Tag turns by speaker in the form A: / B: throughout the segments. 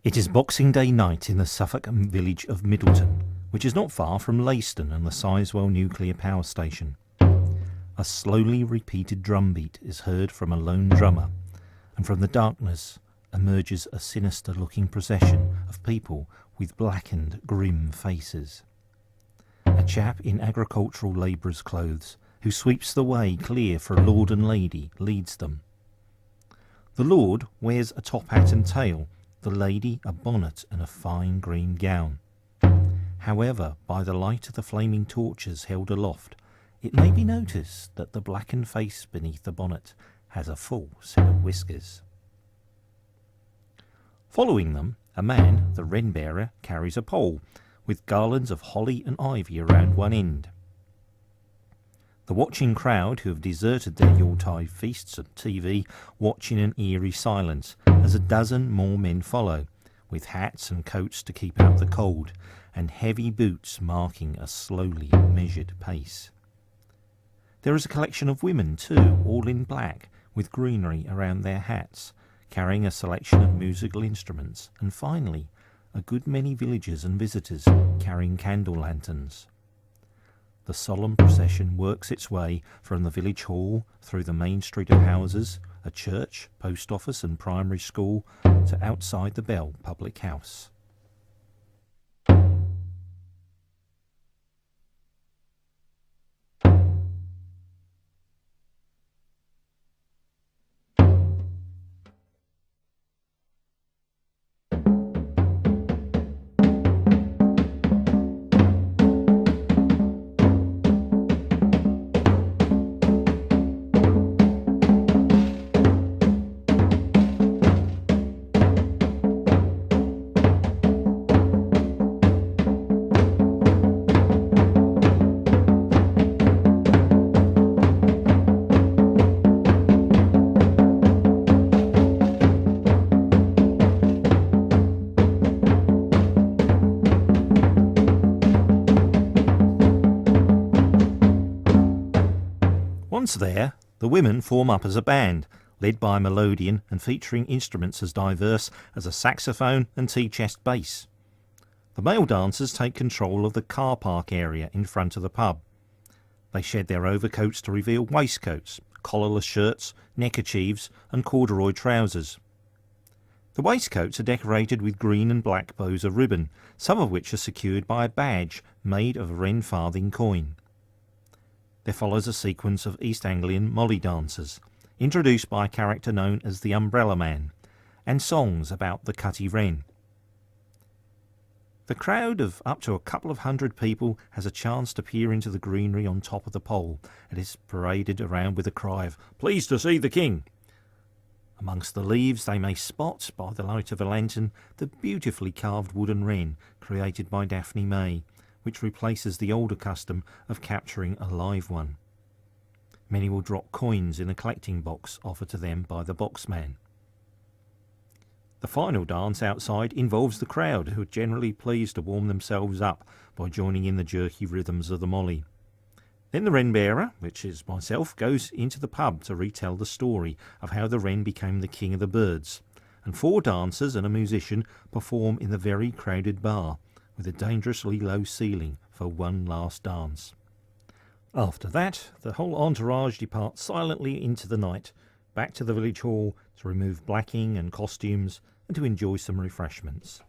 A: It is Boxing Day night in the Suffolk village of Middleton, which is not far from Leiston and the Sizewell nuclear power station. A slowly repeated drumbeat is heard from a lone drummer, and from the darkness emerges a sinister-looking procession of people with blackened, grim faces. A chap in agricultural labourer's clothes, who sweeps the way clear for a lord and lady, leads them. The lord wears a top hat and tail, the lady a bonnet and a fine green gown. However, by the light of the flaming torches held aloft, it may be noticed that the blackened face beneath the bonnet has a full set of whiskers. Following them, a man, the wren-bearer, carries a pole, with garlands of holly and ivy around one end. The watching crowd, who have deserted their Yuletide feasts and TV, watch in an eerie silence as a dozen more men follow, with hats and coats to keep out the cold, and heavy boots marking a slowly measured pace. There is a collection of women too, all in black, with greenery around their hats, carrying a selection of musical instruments, and finally, a good many villagers and visitors carrying candle lanterns. The solemn procession works its way from the village hall through the main street of houses, a church, post office and primary school, to outside the Bell public house. Once there, the women form up as a band, led by a melodeon and featuring instruments as diverse as a saxophone and tea-chest bass. The male dancers take control of the car park area in front of the pub. They shed their overcoats to reveal waistcoats, collarless shirts, neckerchiefs and corduroy trousers. The waistcoats are decorated with green and black bows of ribbon, some of which are secured by a badge made of a Wren farthing coin. There follows a sequence of East Anglian molly dances, introduced by a character known as the Umbrella Man, and songs about the Cutty Wren. The crowd of up to a couple of hundred people has a chance to peer into the greenery on top of the pole, and is paraded around with a cry of "Pleased to see the King." Amongst the leaves they may spot, by the light of a lantern, the beautifully carved wooden wren created by Daphne May, which replaces the older custom of capturing a live one. Many will drop coins in a collecting box offered to them by the boxman. The final dance outside involves the crowd, who are generally pleased to warm themselves up by joining in the jerky rhythms of the molly. Then the wren-bearer, which is myself, goes into the pub to retell the story of how the wren became the king of the birds, and 4 dancers and a musician perform in the very crowded bar, with a dangerously low ceiling for one last dance. After that, the whole entourage departs silently into the night, back to the village hall to remove blacking and costumes and to enjoy some refreshments.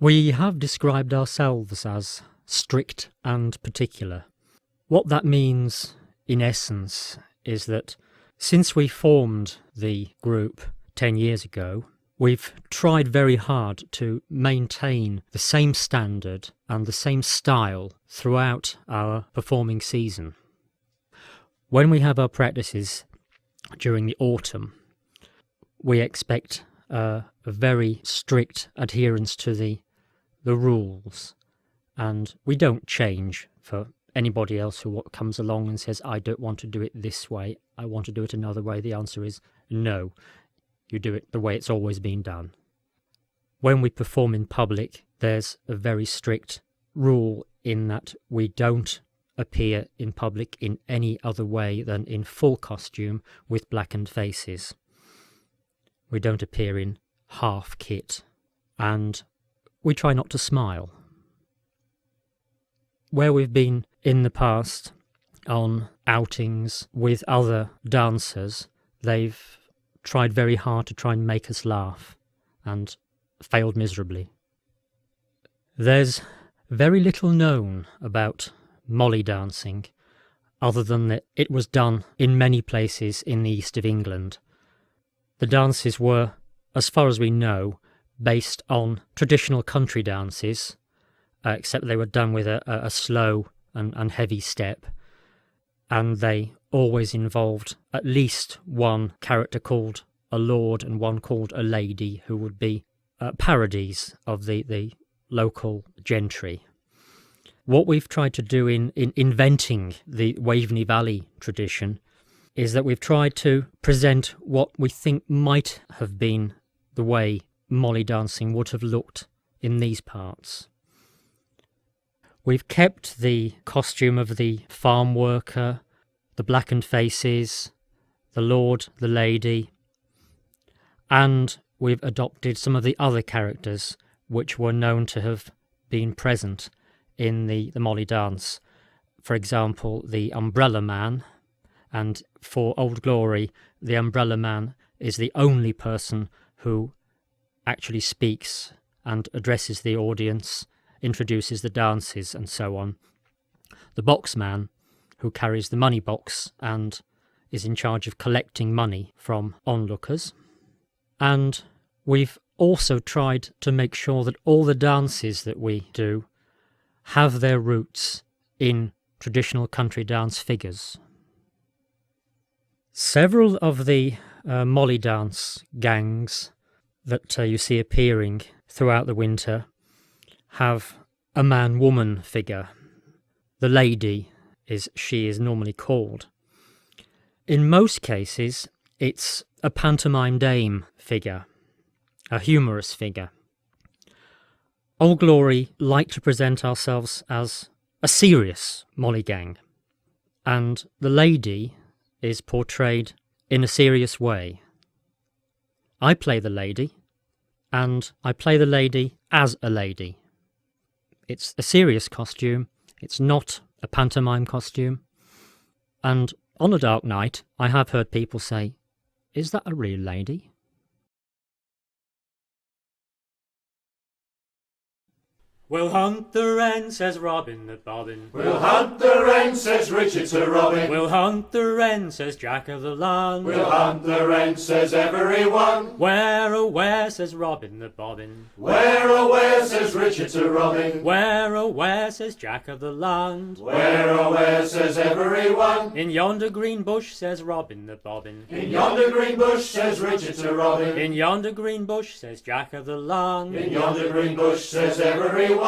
B: We have described ourselves as strict and particular. What that means, in essence, is that since we formed the group 10 years ago, we've tried very hard to maintain the same standard and the same style throughout our performing season. When we have our practices during the autumn, we expect a very strict adherence to the rules, and we don't change for anybody else who comes along and says, I don't want to do it this way, I want to do it another way. The answer is no. You do it the way it's always been done. When we perform in public, there's a very strict rule in that we don't appear in public in any other way than in full costume with blackened faces. We don't appear in half kit, and we try not to smile. Where we've been in the past on outings with other dancers, they've tried very hard to try and make us laugh, and failed miserably. There's very little known about molly dancing, other than that it was done in many places in the east of England. The dances were, as far as we know, based on traditional country dances, except they were done with a slow and heavy step, and they always involved at least one character called a lord and one called a lady, who would be parodies of the local gentry. What we've tried to do in inventing the Waveney Valley tradition is that we've tried to present what we think might have been the way molly dancing would have looked in these parts. We've kept the costume of the farm worker, the blackened faces, the lord, the lady, and we've adopted some of the other characters which were known to have been present in the molly dance. For example, the umbrella man, and for Old Glory, the umbrella man is the only person who actually speaks and addresses the audience, introduces the dances and so on. The box man, who carries the money box and is in charge of collecting money from onlookers. And we've also tried to make sure that all the dances that we do have their roots in traditional country dance figures. Several of the molly dance gangs that you see appearing throughout the winter have a man-woman figure. The lady she is normally called. In most cases, it's a pantomime dame figure, a humorous figure. Old Glory like to present ourselves as a serious molly gang, and the lady is portrayed in a serious way. I play the lady, and I play the lady as a lady. It's a serious costume, it's not a pantomime costume, and on a dark night I have heard people say, "Is that a real lady?"
C: We'll hunt the wren, says Robin the Bobbin.
D: We'll hunt the wren, says Richard to Robin.
C: We'll hunt the wren, says Jack of the Land.
D: We'll hunt the wren, says everyone.
C: Where, oh where, says Robin the Bobbin.
D: Where, oh where, says Richard to Robin.
C: Where, oh where, says Jack of the Land.
D: Where, oh where, says everyone.
C: In yonder green bush, says Robin the Bobbin.
D: In yonder green bush, says Richard to Robin.
C: In yonder green bush, says Jack of the Land.
D: In yonder green bush, says everyone.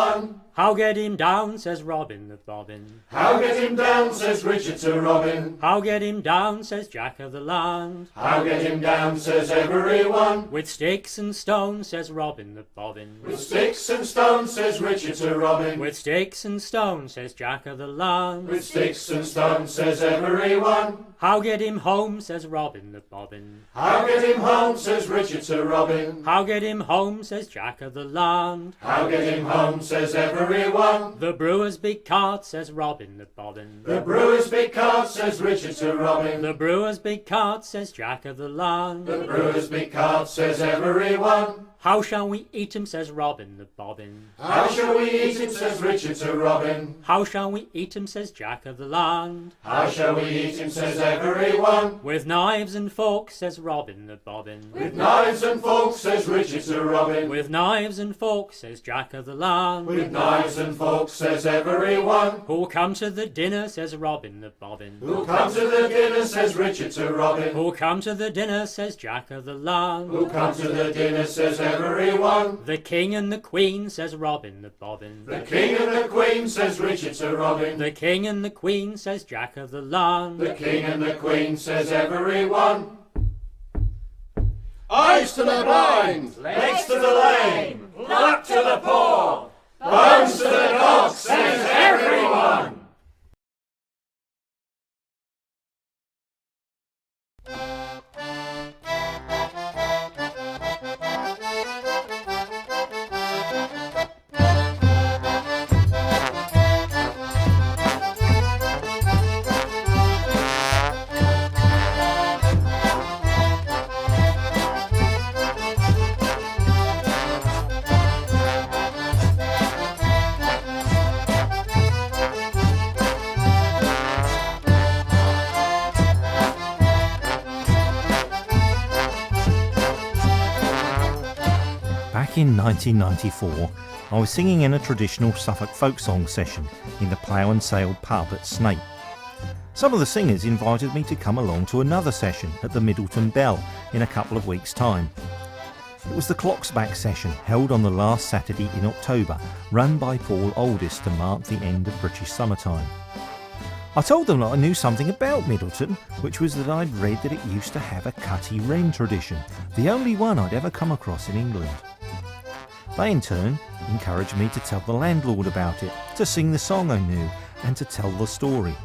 C: How get him down, says Robin the Bobbin.
D: How get him down, says Richard to Robin.
C: How get him down, says Jack of the Land.
D: How get him down, says everyone.
C: With sticks and stones, says Robin the Bobbin.
D: With sticks and stones, says Richard to Robin.
C: With sticks and stones, says Jack of the Land.
D: With sticks and stones, says everyone.
C: How get him home, says Robin the Bobbin.
D: How get him home, says Richard to Robin.
C: How get him home, says Jack of the Land.
D: How get him home, says everyone.
C: The brewer's big cart, says Robin the Bobbin.
D: The brewer's big cart, says Richard to Robin.
C: The brewer's big cart, says Jack of the Land.
D: The brewer's big cart, says everyone.
C: How shall we eat him, says Robin the Bobbin.
D: How shall we eat him, says Richard to Robin.
C: How shall we eat him, says Jack of the Land.
D: How shall we eat him, says every one.
C: With knives and forks, says Robin the Bobbin.
D: With knives and forks, says Richard to Robin.
C: With knives and forks, says Jack of the Land.
D: With knives and forks, says every one.
C: Who'll come to the dinner, says Robin the Bobbin.
D: Who'll come to the dinner, says Richard to Robin.
C: Who'll come to the dinner, says Jack of the Land.
D: Who'll come to the dinner, says every one.
C: The king and the queen, says Robin the Bobbin.
D: The king and the queen, says Richard to Robin.
C: The king and the queen, says Jack of the Land.
D: The king and the queen, says every one. Eyes to the blind, legs to the lame, luck to the poor, bones to the dogs, says everyone.
A: Back in 1994, I was singing in a traditional Suffolk folk song session in the Plough and Sale pub at Snape. Some of the singers invited me to come along to another session at the Middleton Bell in a couple of weeks' time. It was the Clocks Back session held on the last Saturday in October, run by Paul Oldest to mark the end of British summertime. I told them that I knew something about Middleton, which was that I'd read that it used to have a Cutty Wren tradition, the only one I'd ever come across in England. They in turn encouraged me to tell the landlord about it, to sing the song I knew, and to tell the story.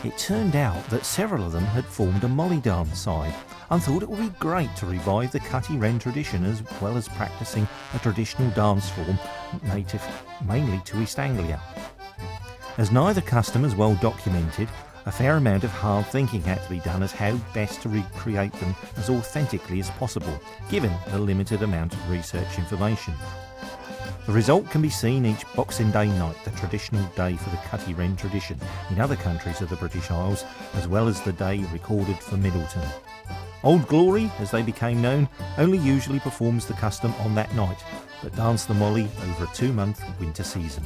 A: It turned out that several of them had formed a molly dance side and thought it would be great to revive the Cutty Wren tradition as well as practising a traditional dance form native mainly to East Anglia. As neither custom is well documented, a fair amount of hard thinking had to be done as how best to recreate them as authentically as possible, given the limited amount of research information. The result can be seen each Boxing Day night, the traditional day for the Cutty Wren tradition in other countries of the British Isles, as well as the day recorded for Middleton. Old Glory, as they became known, only usually performs the custom on that night, but dance the molly over a 2-month winter season.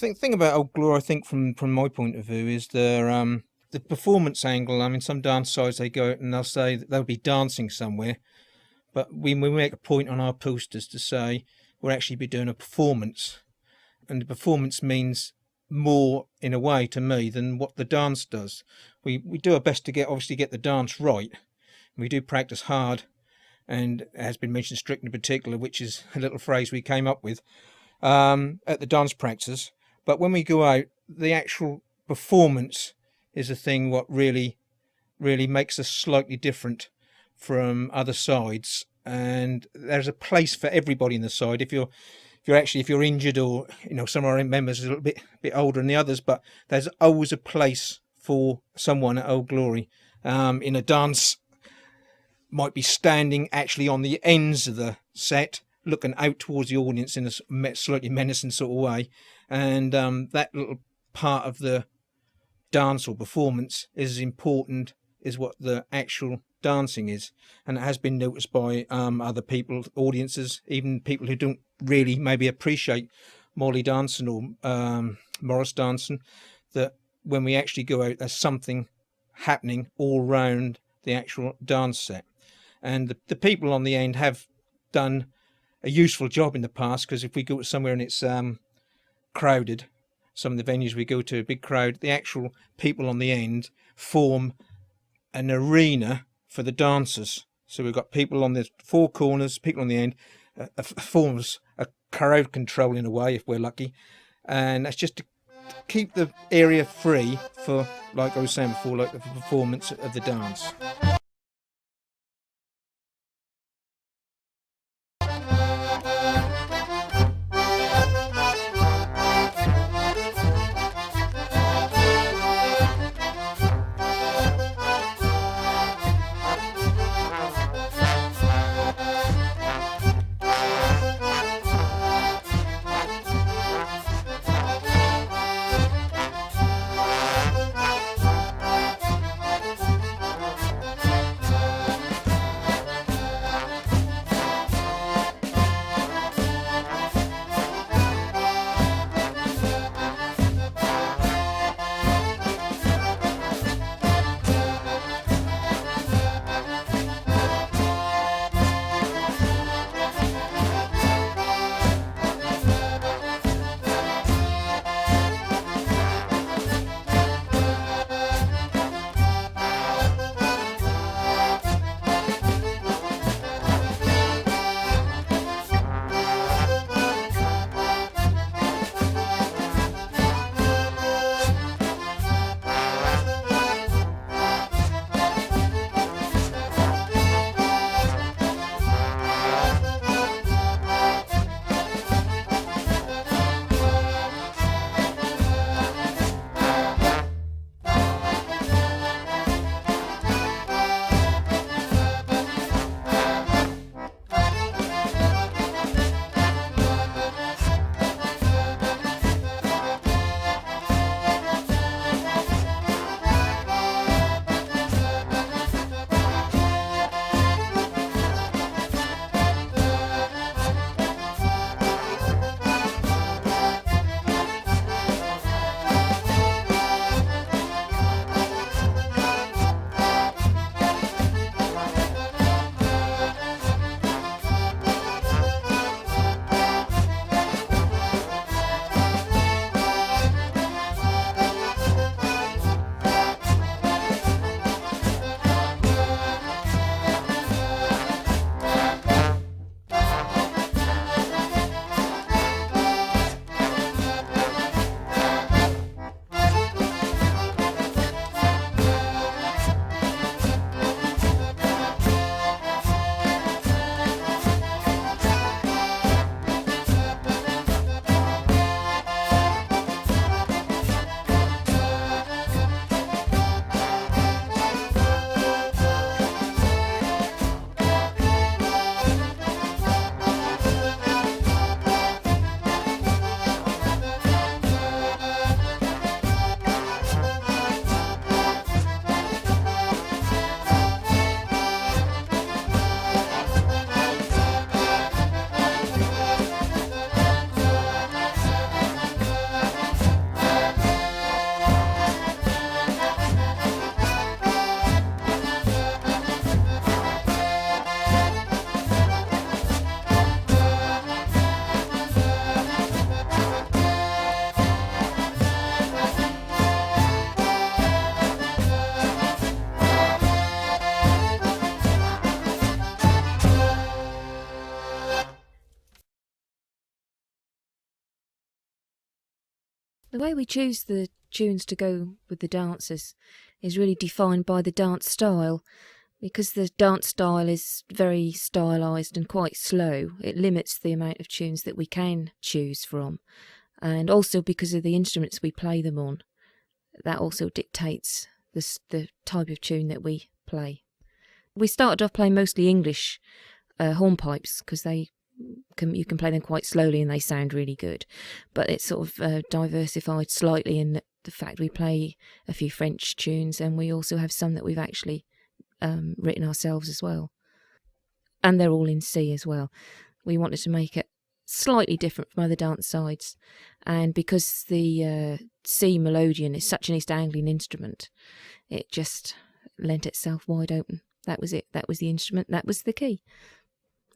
E: The thing about Old Glory, I think, from my point of view, is the performance angle. I mean, some dance sides, they go out and they'll say that they'll be dancing somewhere, but we make a point on our posters to say we'll actually be doing a performance, and the performance means more in a way to me than what the dance does. We do our best to get the dance right. We do practice hard, and it has been mentioned strict in particular, which is a little phrase we came up with at the dance practice. But when we go out, the actual performance is the thing what really makes us slightly different from other sides. And there's a place for everybody in the side. If you're injured, or some of our members are a little bit older than the others, but there's always a place for someone at Old Glory. In a dance, might be standing actually on the ends of the set, looking out towards the audience in a slightly menacing sort of way, and that little part of the dance or performance is as important as what the actual dancing is. And it has been noticed by other people, audiences, even people who don't really maybe appreciate Morley dancing or Morris dancing, that when we actually go out, there's something happening all round the actual dance set. And the people on the end have done a useful job in the past, because if we go to somewhere and it's crowded, some of the venues we go to, a big crowd, the actual people on the end form an arena for the dancers. So we've got people on the four corners, people on the end, forms a crowd control in a way, if we're lucky. And that's just to keep the area free for, like I was saying before, like the performance of the dance.
F: The way we choose the tunes to go with the dances is really defined by the dance style. Because the dance style is very stylised and quite slow, it limits the amount of tunes that we can choose from. And also because of the instruments we play them on, that also dictates the type of tune that we play. We started off playing mostly English hornpipes because you can play them quite slowly and they sound really good. But it's sort of diversified slightly in the fact we play a few French tunes, and we also have some that we've actually written ourselves as well. And they're all in C as well. We wanted to make it slightly different from other dance sides, and because the C melodeon is such an East Anglian instrument, it just lent itself wide open. That was it. That was the instrument. That was the key.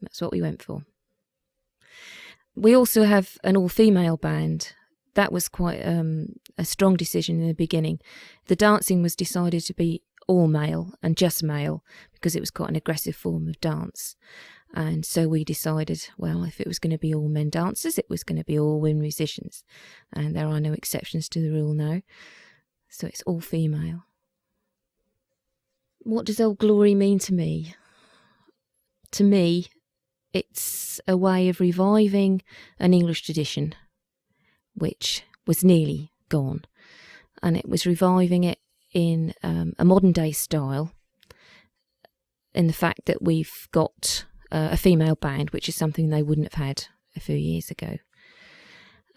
F: That's what we went for. We also have an all-female band. That was quite a strong decision in the beginning. The dancing was decided to be all male and just male because it was quite an aggressive form of dance. And so we decided, well, if it was going to be all men dancers, it was going to be all women musicians. And there are no exceptions to the rule now. So it's all female. What does Old Glory mean to me? To me, it's a way of reviving an English tradition, which was nearly gone. And it was reviving it in a modern day style, in the fact that we've got a female band, which is something they wouldn't have had a few years ago.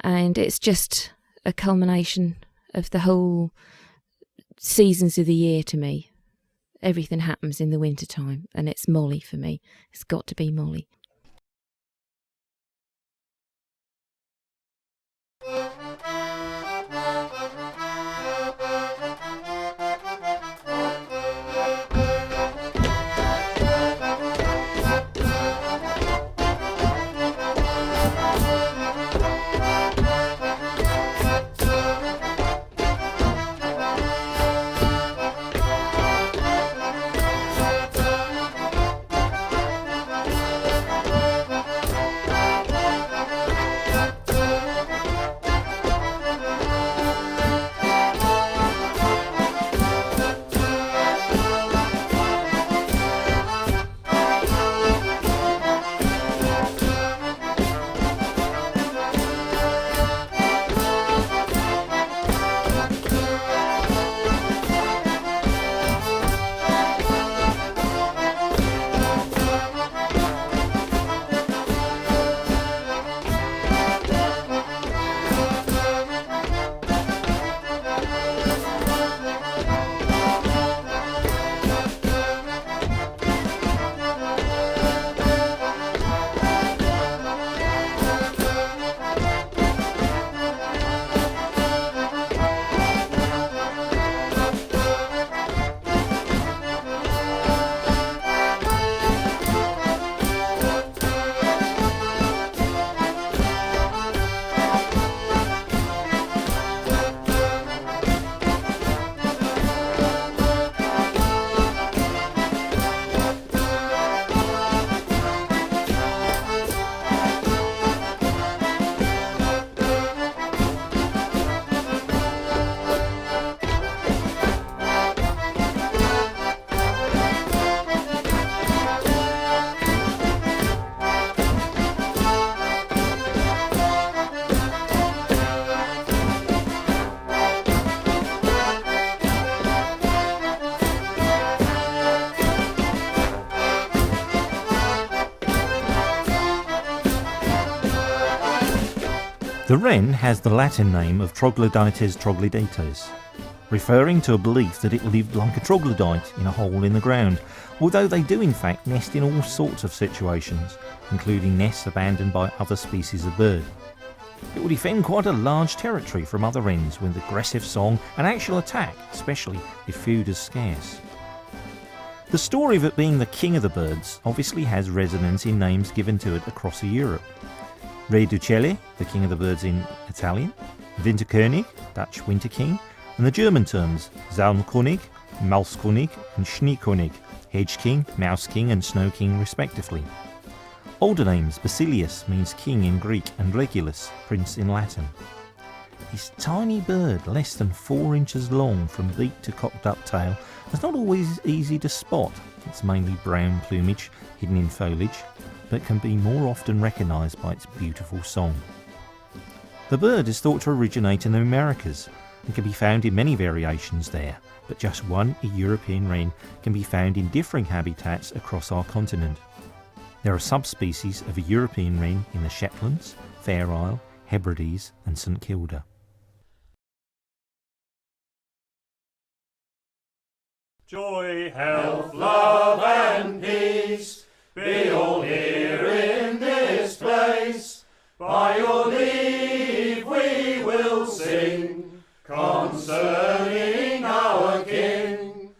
F: And it's just a culmination of the whole seasons of the year to me. Everything happens in the winter time, and it's Molly for me. It's got to be Molly.
A: The wren has the Latin name of Troglodytes troglodytes, referring to a belief that it lived like a troglodyte in a hole in the ground, although they do in fact nest in all sorts of situations, including nests abandoned by other species of bird. It will defend quite a large territory from other wrens with aggressive song and actual attack, especially if food is scarce. The story of it being the king of the birds obviously has resonance in names given to it across Europe. Re d'Uccelli, the king of the birds in Italian, Winterkönig, Dutch winter king, and the German terms Zaunkönig, Mauskönig and Schneekönig, hedge king, mouse king and snow king respectively. Older names, Basilius means king in Greek and Regulus, prince in Latin. This tiny bird, less than 4 inches long from beak to cocked up tail, is not always easy to spot. It's mainly brown plumage hidden in foliage, but can be more often recognised by its beautiful song. The bird is thought to originate in the Americas and can be found in many variations there, but just one European wren can be found in differing habitats across our continent. There are subspecies of a European wren in the Shetlands, Fair Isle, Hebrides and St Kilda.
D: Joy, health, love and peace be all here in this place. By your leave we will sing concerning our King.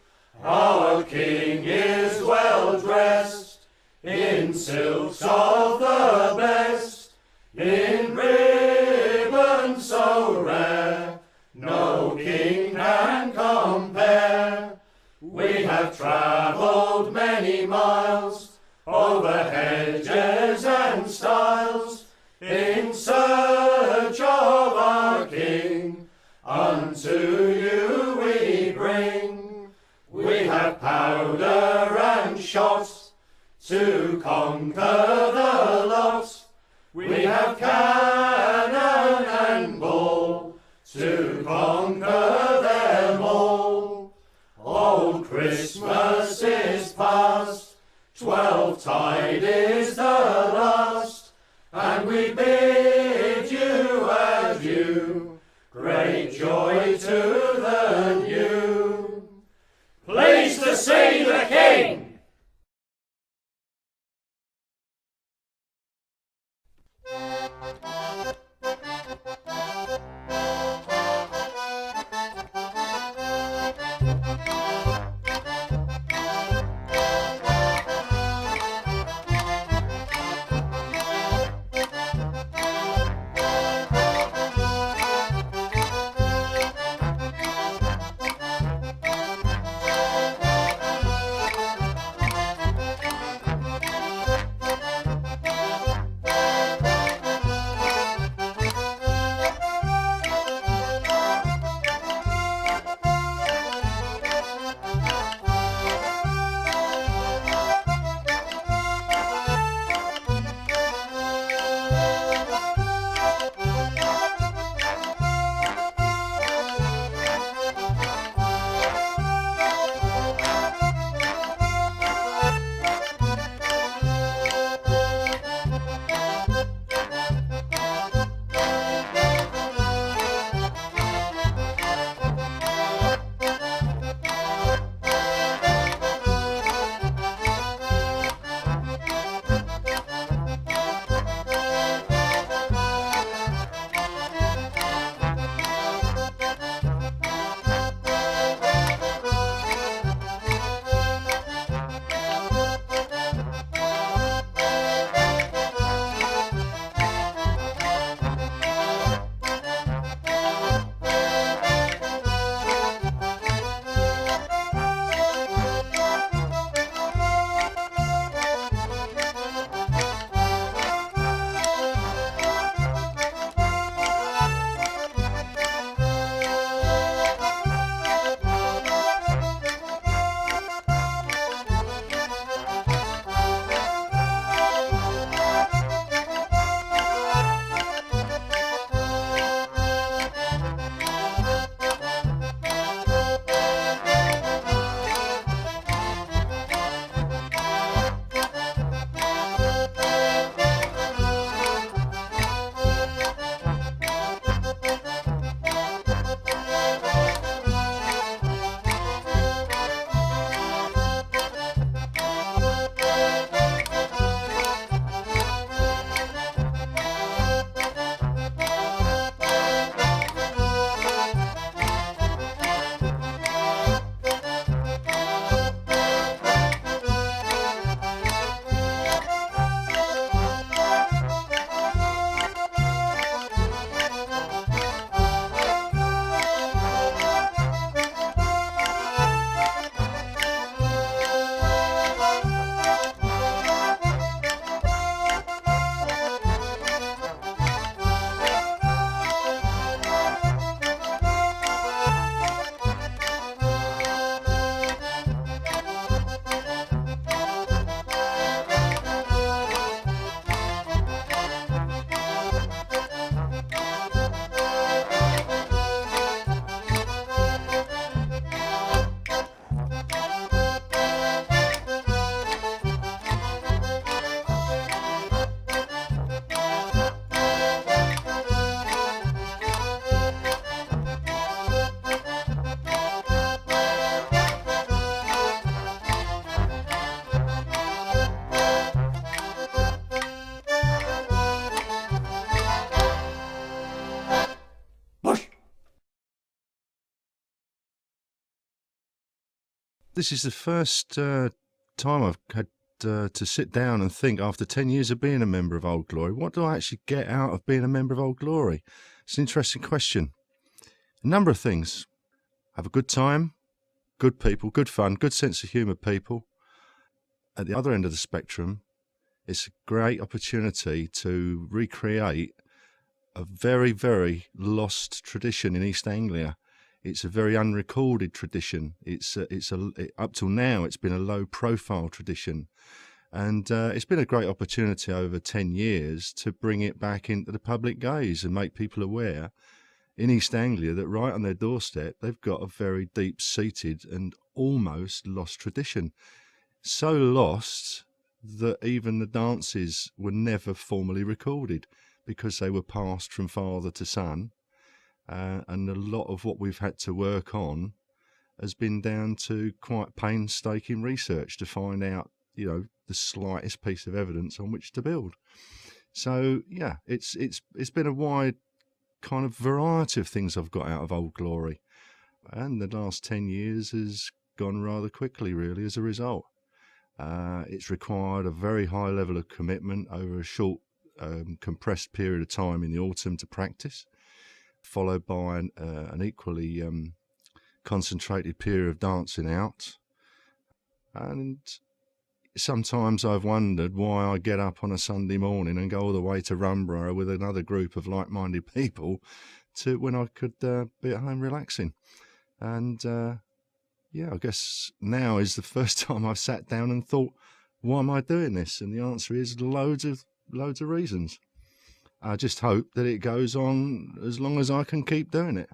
D: Our King is well dressed in silks of the best, in ribbons so rare, no king can compare. We have travelled many miles over hedges and stiles in search of our King. Unto you we bring. We have powder and shot to conquer the lot. We have cannon and ball to conquer them all. Old Christmas is past, 12tide is the last, and we bid you adieu, great joy to the new. Pleased to see the King!
G: This is the first time I've had to sit down and think, after 10 years of being a member of Old Glory, what do I actually get out of being a member of Old Glory? It's an interesting question. A number of things. Have a good time, good people, good fun, good sense of humour people. At the other end of the spectrum, it's a great opportunity to recreate a very, very lost tradition in East Anglia. It's a very unrecorded tradition. Up till now, it's been a low-profile tradition. And it's been a great opportunity over 10 years to bring it back into the public gaze and make people aware in East Anglia that right on their doorstep, they've got a very deep-seated and almost lost tradition. So lost that even the dances were never formally recorded because they were passed from father to son. And a lot of what we've had to work on has been down to quite painstaking research to find out, the slightest piece of evidence on which to build. So yeah, it's been a wide kind of variety of things I've got out of Old Glory, and the last 10 years has gone rather quickly, really, as a result. It's required a very high level of commitment over a short, compressed period of time in the autumn to practice, followed by an equally concentrated period of dancing out. And sometimes I've wondered why I get up on a Sunday morning and go all the way to Runborough with another group of like-minded people when I could be at home relaxing. And I guess now is the first time I've sat down and thought, why am I doing this? And the answer is loads of reasons. I just hope that it goes on as long as I can keep doing it.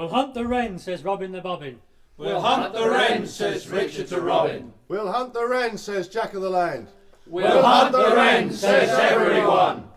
C: We'll hunt the wren, says Robin the Bobbin.
D: We'll hunt the wren, says Richard to Robin.
H: We'll hunt the wren, says Jack of the Land.
D: We'll hunt the wren, says everyone.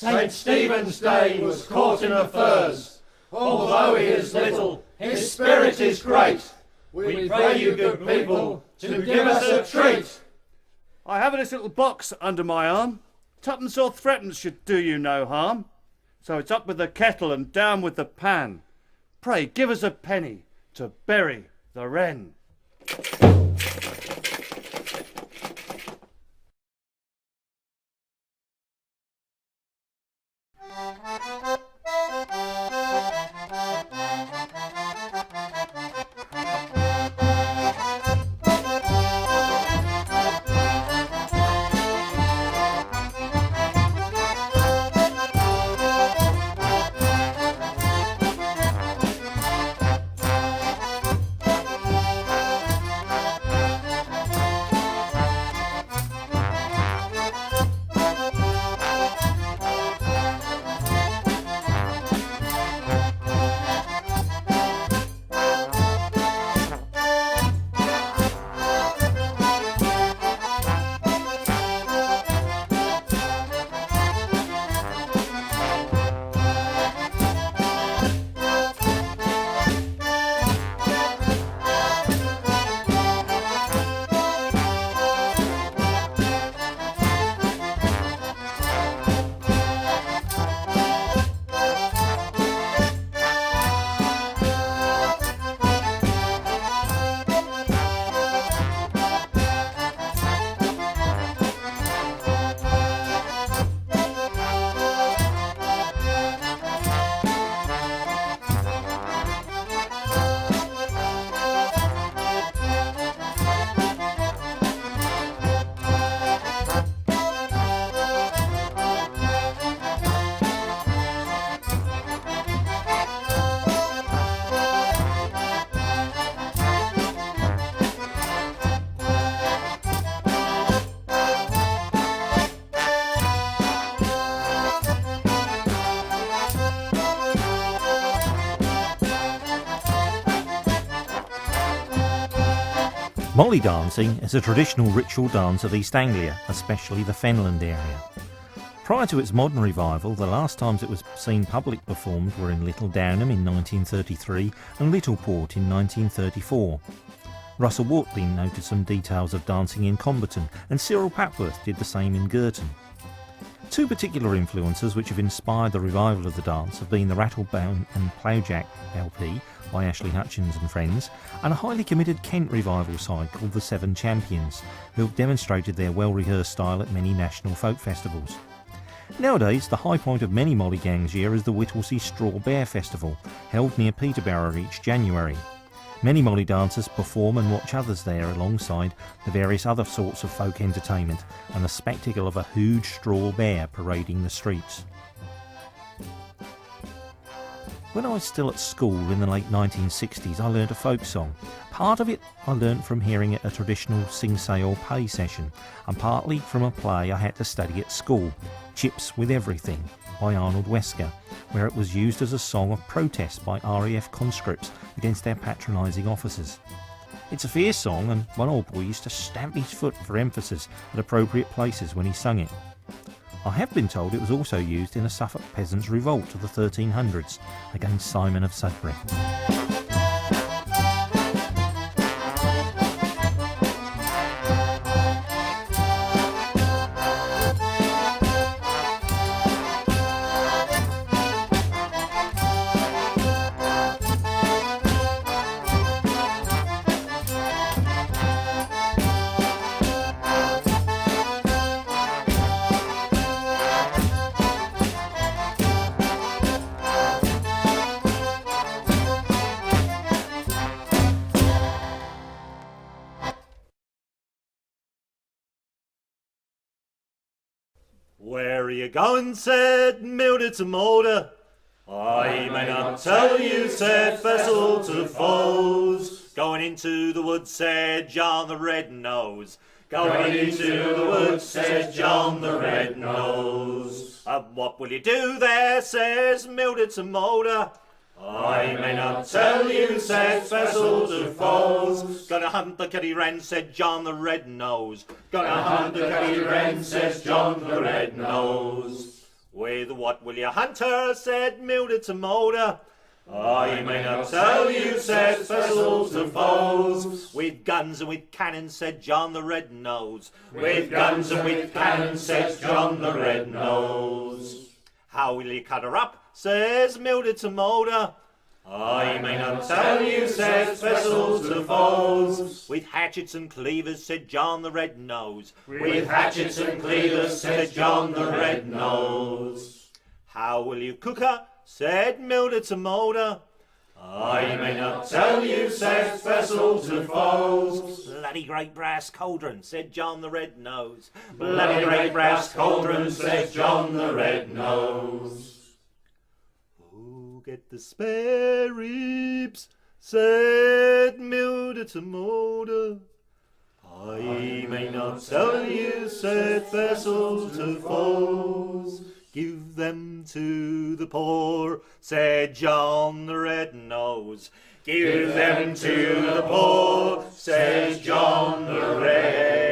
D: St. Stephen's Day was caught in the furze. Although he is little, his spirit is great. We pray you, good people, to give us a treat.
I: I have this little box under my arm. Twopence or threepence should do you no harm. So it's up with the kettle and down with the pan. Pray give us a penny to bury the wren.
A: Molly dancing is a traditional ritual dance of East Anglia, especially the Fenland area. Prior to its modern revival, the last times it was seen public performed were in Little Downham in 1933 and Littleport in 1934. Russell Watling noted some details of dancing in Comberton, and Cyril Papworth did the same in Girton. Two particular influences which have inspired the revival of the dance have been the Rattlebone and Plowjack LP by Ashley Hutchins and friends, and a highly committed Kent revival side called the Seven Champions, who have demonstrated their well-rehearsed style at many national folk festivals. Nowadays, the high point of many Molly gangs' year is the Whittlesea Straw Bear Festival, held near Peterborough each January. Many Molly dancers perform and watch others there alongside the various other sorts of folk entertainment and the spectacle of a huge straw bear parading the streets. When I was still at school in the late 1960s, I learnt a folk song. Part of it I learnt from hearing at a traditional sing, say or pay session, and partly from a play I had to study at school, Chips with Everything by Arnold Wesker, where it was used as a song of protest by RAF conscripts against their patronising officers. It's a fierce song, and one old boy used to stamp his foot for emphasis at appropriate places when he sung it. I have been told it was also used in a Suffolk peasants' revolt of the 1300s against Simon of Sudbury.
J: Where are you going, said Mildred to Mulder. I may not tell you, said Vessel to foes. Going into the woods, said John the Red-Nose. Going into the woods, says John the Red-Nose. And what will you do there, says Mildred to Mulder. I may not tell you, said Vessel to foes. Gonna hunt the Cutty Wren, said John the Red-Nose. Gonna hunt the Cutty Wren, says John the Red-Nose. With what will you hunt her, said Mildred to Mulder. I may not tell you, said Vessel to foes. With guns and with cannons, said John the Red-Nose. With guns and with cannons, says John the Red-Nose. How will you cut her up, says Mildred to Mulder. I may not tell you, says Vessel to foes. With hatchets and cleavers, said John the Red-Nose. With hatchets and cleavers, said John the Red-Nose. How will you cook her, said Mildred to Mulder. I may not tell you, says Vessel to foes. Bloody great brass cauldron, said John the Red-Nose. Bloody great brass cauldron, says John the Red-Nose. Oh, get the spare ribs, said Mildred to Mulder. I may not tell you, said Vessel to foes. Give them to the poor, said John the Red-Nose. Give them to the poor, says John the Red-Nose.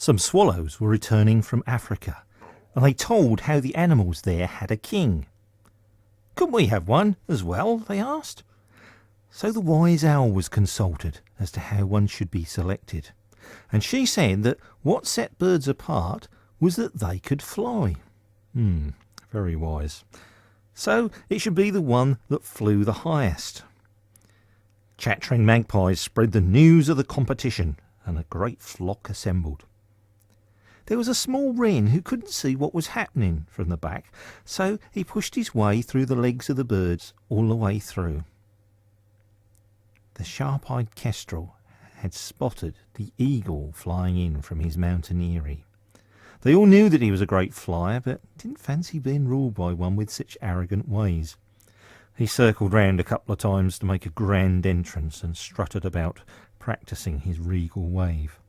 A: Some swallows were returning from Africa, and they told how the animals there had a king. Couldn't we have one as well, they asked. So the wise owl was consulted as to how one should be selected, and she said that what set birds apart was that they could fly. Very wise. So it should be the one that flew the highest. Chattering magpies spread the news of the competition, and a great flock assembled. There was a small wren who couldn't see what was happening from the back, so he pushed his way through the legs of the birds all the way through. The sharp-eyed kestrel had spotted the eagle flying in from his mountain eyrie. They all knew that he was a great flyer, but didn't fancy being ruled by one with such arrogant ways. He circled round a couple of times to make a grand entrance and strutted about, practising his regal wave.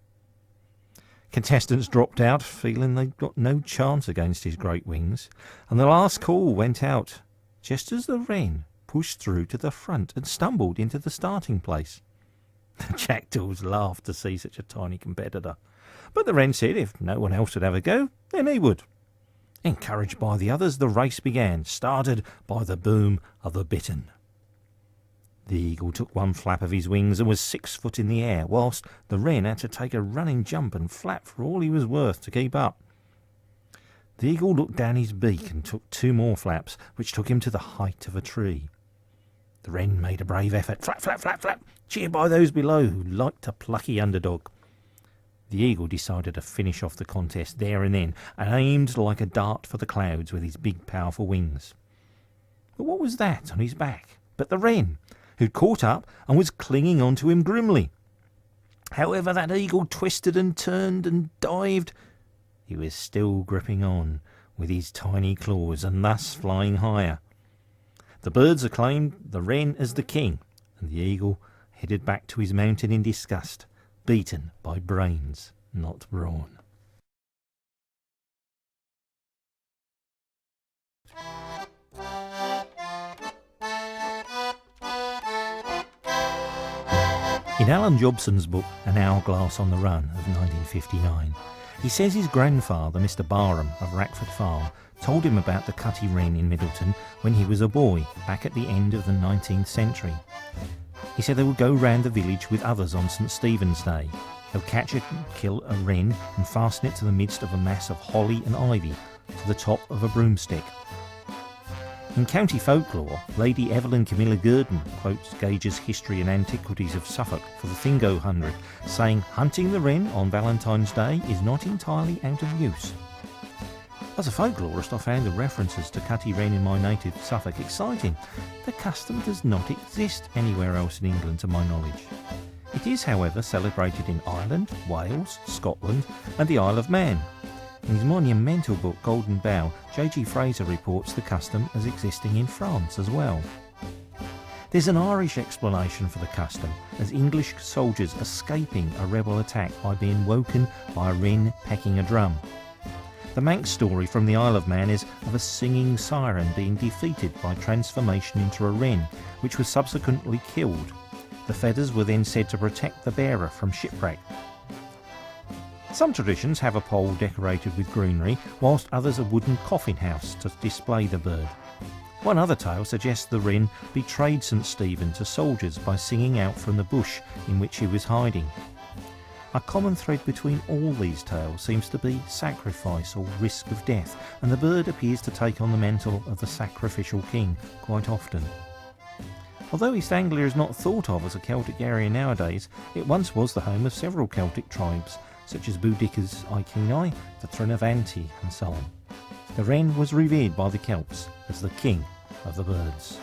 A: Contestants dropped out, feeling they'd got no chance against his great wings, and the last call went out just as the wren pushed through to the front and stumbled into the starting place. The jackdaws laughed to see such a tiny competitor, but the wren said if no one else would have a go, then he would. Encouraged by the others, the race began, started by the boom of the bittern. The eagle took one flap of his wings and was 6 foot in the air, whilst the wren had to take a running jump and flap for all he was worth to keep up. The eagle looked down his beak and took 2 more flaps, which took him to the height of a tree. The wren made a brave effort, flap, flap, flap, flap, cheered by those below who liked a plucky underdog. The eagle decided to finish off the contest there and then, and aimed like a dart for the clouds with his big powerful wings. But what was that on his back but the wren, who'd caught up and was clinging on to him grimly? However that eagle twisted and turned and dived, he was still gripping on with his tiny claws and thus flying higher. The birds acclaimed the wren as the king, and the eagle headed back to his mountain in disgust, beaten by brains, not brawn. In Alan Jobson's book An Hourglass on the Run of 1959, he says his grandfather, Mr. Barham of Rackford Farm, told him about the Cutty Wren in Middleton when he was a boy, back at the end of the 19th century. He said they would go round the village with others on St. Stephen's Day. They'll catch and kill a wren and fasten it to the midst of a mass of holly and ivy to the top of a broomstick. In county folklore, Lady Evelyn Camilla Gurdon quotes Gage's History and Antiquities of Suffolk for the Thingo 100, saying hunting the wren on Valentine's Day is not entirely out of use. As a folklorist, I found the references to Cutty Wren in my native Suffolk exciting. The custom does not exist anywhere else in England to my knowledge. It is, however, celebrated in Ireland, Wales, Scotland and the Isle of Man. In his monumental book Golden Bough, J.G. Fraser reports the custom as existing in France as well. There's an Irish explanation for the custom, as English soldiers escaping a rebel attack by being woken by a wren pecking a drum. The Manx story from the Isle of Man is of a singing siren being defeated by transformation into a wren, which was subsequently killed. The feathers were then said to protect the bearer from shipwreck. Some traditions have a pole decorated with greenery, whilst others a wooden coffin house to display the bird. One other tale suggests the wren betrayed St. Stephen to soldiers by singing out from the bush in which he was hiding. A common thread between all these tales seems to be sacrifice or risk of death, and the bird appears to take on the mantle of the sacrificial king quite often. Although East Anglia is not thought of as a Celtic area nowadays, it once was the home of several Celtic tribes, such as Boudicca's Iceni, the Trinovanti, and so on. The wren was revered by the Celts as the king of the birds.